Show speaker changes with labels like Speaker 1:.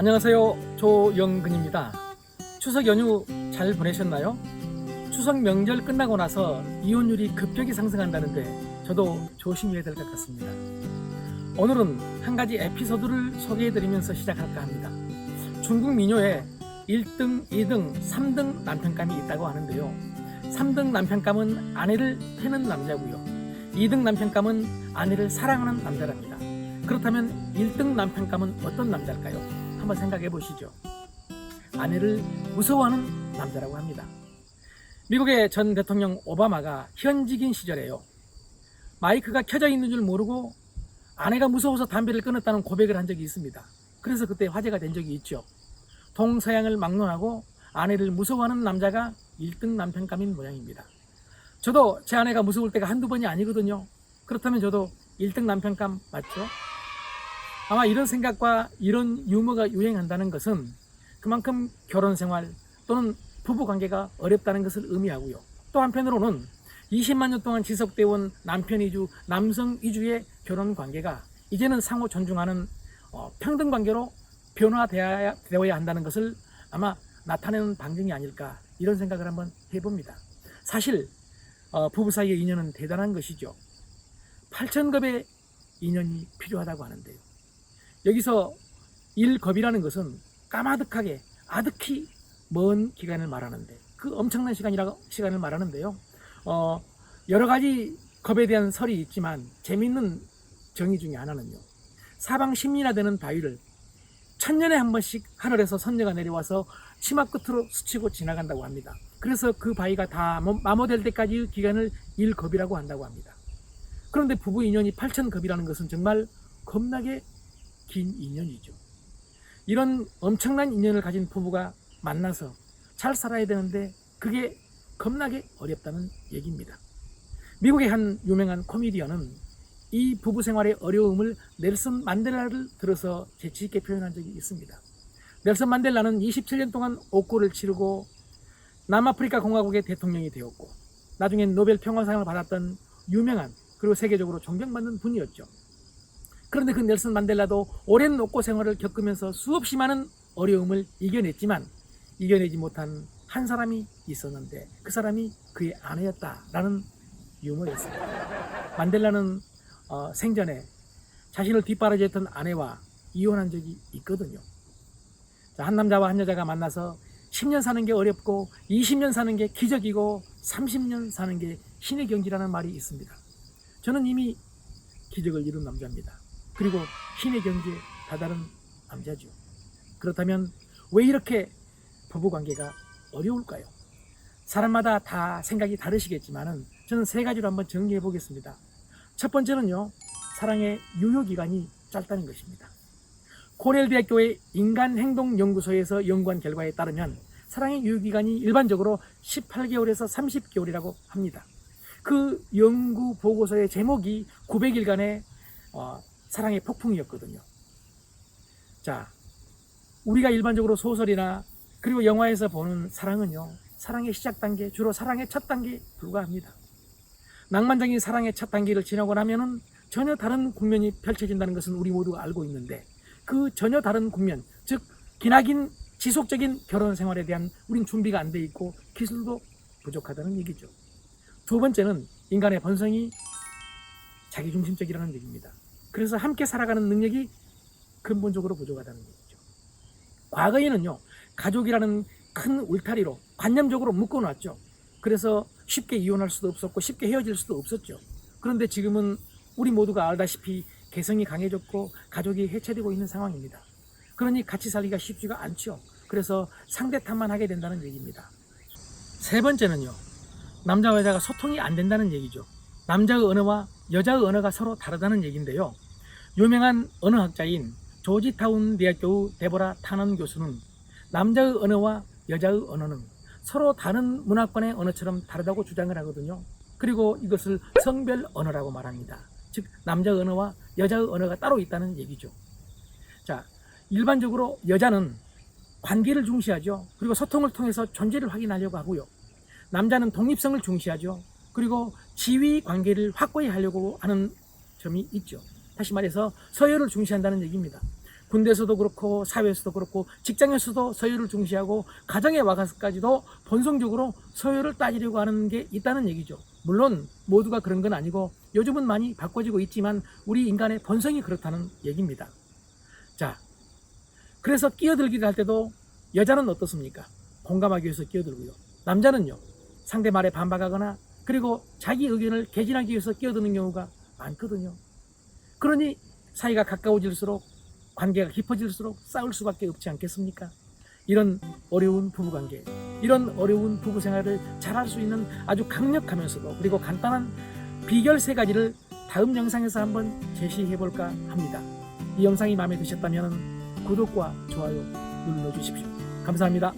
Speaker 1: 안녕하세요. 조영근입니다. 추석 연휴 잘 보내셨나요? 추석 명절 끝나고 나서 이혼율이 급격히 상승한다는데 저도 조심해야 될 것 같습니다. 오늘은 한 가지 에피소드를 소개해드리면서 시작할까 합니다. 중국 민요에 1등, 2등, 3등 남편감이 있다고 하는데요. 3등 남편감은 아내를 패는 남자고요. 2등 남편감은 아내를 사랑하는 남자랍니다. 그렇다면 1등 남편감은 어떤 남자일까요? 한번 생각해 보시죠. 아내를 무서워하는 남자라고 합니다. 미국의 전 대통령 오바마가 현직인 시절에요. 마이크가 켜져 있는 줄 모르고 아내가 무서워서 담배를 끊었다는 고백을 한 적이 있습니다. 그래서 그때 화제가 된 적이 있죠. 동서양을 막론하고 아내를 무서워하는 남자가 1등 남편감인 모양입니다. 저도 제 아내가 무서울 때가 한두 번이 아니거든요. 그렇다면 저도 1등 남편감 맞죠? 아마 이런 생각과 이런 유머가 유행한다는 것은 그만큼 결혼생활 또는 부부관계가 어렵다는 것을 의미하고요. 또 한편으로는 20만 년 동안 지속되어 온 남편 위주, 남성 위주의 결혼관계가 이제는 상호 존중하는 평등관계로 변화되어야 한다는 것을 아마 나타내는 방증이 아닐까, 이런 생각을 한번 해봅니다. 사실 부부 사이의 인연은 대단한 것이죠. 8,000급의 인연이 필요하다고 하는데요. 여기서 1급이라는 것은 까마득하게 아득히 먼 기간을 말하는데, 그 엄청난 시간을 말하는데요. 여러 가지 급에 대한 설이 있지만 재미있는 정의 중에 하나는요, 사방 10리나 되는 바위를 1000년에 한 번씩 하늘에서 선녀가 내려와서 치마 끝으로 스치고 지나간다고 합니다. 그래서 그 바위가 다 마모될 때까지의 기간을 1급이라고 한다고 합니다. 그런데 부부 인연이 8,000급이라는 것은 정말 겁나게 긴 인연이죠. 이런 엄청난 인연을 가진 부부가 만나서 잘 살아야 되는데 그게 겁나게 어렵다는 얘기입니다. 미국의 한 유명한 코미디언은 이 부부 생활의 어려움을 넬슨 만델라를 들어서 재치 있게 표현한 적이 있습니다. 넬슨 만델라는 27년 동안 옥고를 치르고 남아프리카 공화국의 대통령이 되었고 나중엔 노벨 평화상을 받았던 유명한, 그리고 세계적으로 존경받는 분이었죠. 그런데 그 넬슨 만델라도 오랜 옥고 생활을 겪으면서 수없이 많은 어려움을 이겨냈지만 이겨내지 못한 한 사람이 있었는데 그 사람이 그의 아내였다라는 유머였습니다. 만델라는 생전에 자신을 뒷바라지했던 아내와 이혼한 적이 있거든요. 한 남자와 한 여자가 만나서 10년 사는 게 어렵고 20년 사는 게 기적이고 30년 사는 게 신의 경지라는 말이 있습니다. 저는 이미 기적을 이룬 남자입니다. 그리고 신의 경지에 다다른 남자죠. 그렇다면 왜 이렇게 부부관계가 어려울까요? 사람마다 다 생각이 다르시겠지만 저는 3가지로 한번 정리해 보겠습니다. 첫 번째는요, 사랑의 유효기간이 짧다는 것입니다. 코넬 대학교의 인간행동연구소에서 연구한 결과에 따르면 사랑의 유효기간이 일반적으로 18개월에서 30개월이라고 합니다. 그 연구 보고서의 제목이 900일간의 사랑의 폭풍이었거든요. 자, 우리가 일반적으로 소설이나 그리고 영화에서 보는 사랑은요, 사랑의 시작 단계, 주로 사랑의 첫 단계에 불과합니다. 낭만적인 사랑의 첫 단계를 지나고 나면은 전혀 다른 국면이 펼쳐진다는 것은 우리 모두가 알고 있는데, 그 전혀 다른 국면, 즉 기나긴 지속적인 결혼 생활에 대한 우린 준비가 안 돼 있고 기술도 부족하다는 얘기죠. 두 번째는 인간의 본성이 자기중심적이라는 얘기입니다. 그래서 함께 살아가는 능력이 근본적으로 부족하다는 얘기죠. 과거에는요, 가족이라는 큰 울타리로 관념적으로 묶어놨죠. 그래서 쉽게 이혼할 수도 없었고 쉽게 헤어질 수도 없었죠. 그런데 지금은 우리 모두가 알다시피 개성이 강해졌고 가족이 해체되고 있는 상황입니다. 그러니 같이 살기가 쉽지가 않죠. 그래서 상대 탓만 하게 된다는 얘기입니다. 세 번째는요, 남자와 여자가 소통이 안 된다는 얘기죠. 남자의 언어와 여자의 언어가 서로 다르다는 얘기인데요. 유명한 언어학자인 조지타운 대학교의 데보라 타넌 교수는 남자의 언어와 여자의 언어는 서로 다른 문화권의 언어처럼 다르다고 주장을 하거든요. 그리고 이것을 성별 언어라고 말합니다. 즉 남자의 언어와 여자의 언어가 따로 있다는 얘기죠. 자, 일반적으로 여자는 관계를 중시하죠. 그리고 소통을 통해서 존재를 확인하려고 하고요. 남자는 독립성을 중시하죠. 그리고 지위 관계를 확고히 하려고 하는 점이 있죠. 다시 말해서 서열을 중시한다는 얘기입니다. 군대에서도 그렇고 사회에서도 그렇고 직장에서도 서열을 중시하고 가정에 와서까지도 본성적으로 서열을 따지려고 하는 게 있다는 얘기죠. 물론 모두가 그런 건 아니고 요즘은 많이 바꿔지고 있지만 우리 인간의 본성이 그렇다는 얘기입니다. 자, 그래서 끼어들기를 할 때도 여자는 어떻습니까? 공감하기 위해서 끼어들고요. 남자는요, 상대 말에 반박하거나 그리고 자기 의견을 개진하기 위해서 끼어드는 경우가 많거든요. 그러니 사이가 가까워질수록 관계가 깊어질수록 싸울 수밖에 없지 않겠습니까? 이런 어려운 부부관계, 이런 어려운 부부 생활을 잘할 수 있는 아주 강력하면서도 그리고 간단한 비결 3가지를 다음 영상에서 한번 제시해 볼까 합니다. 이 영상이 마음에 드셨다면 구독과 좋아요 눌러주십시오. 감사합니다.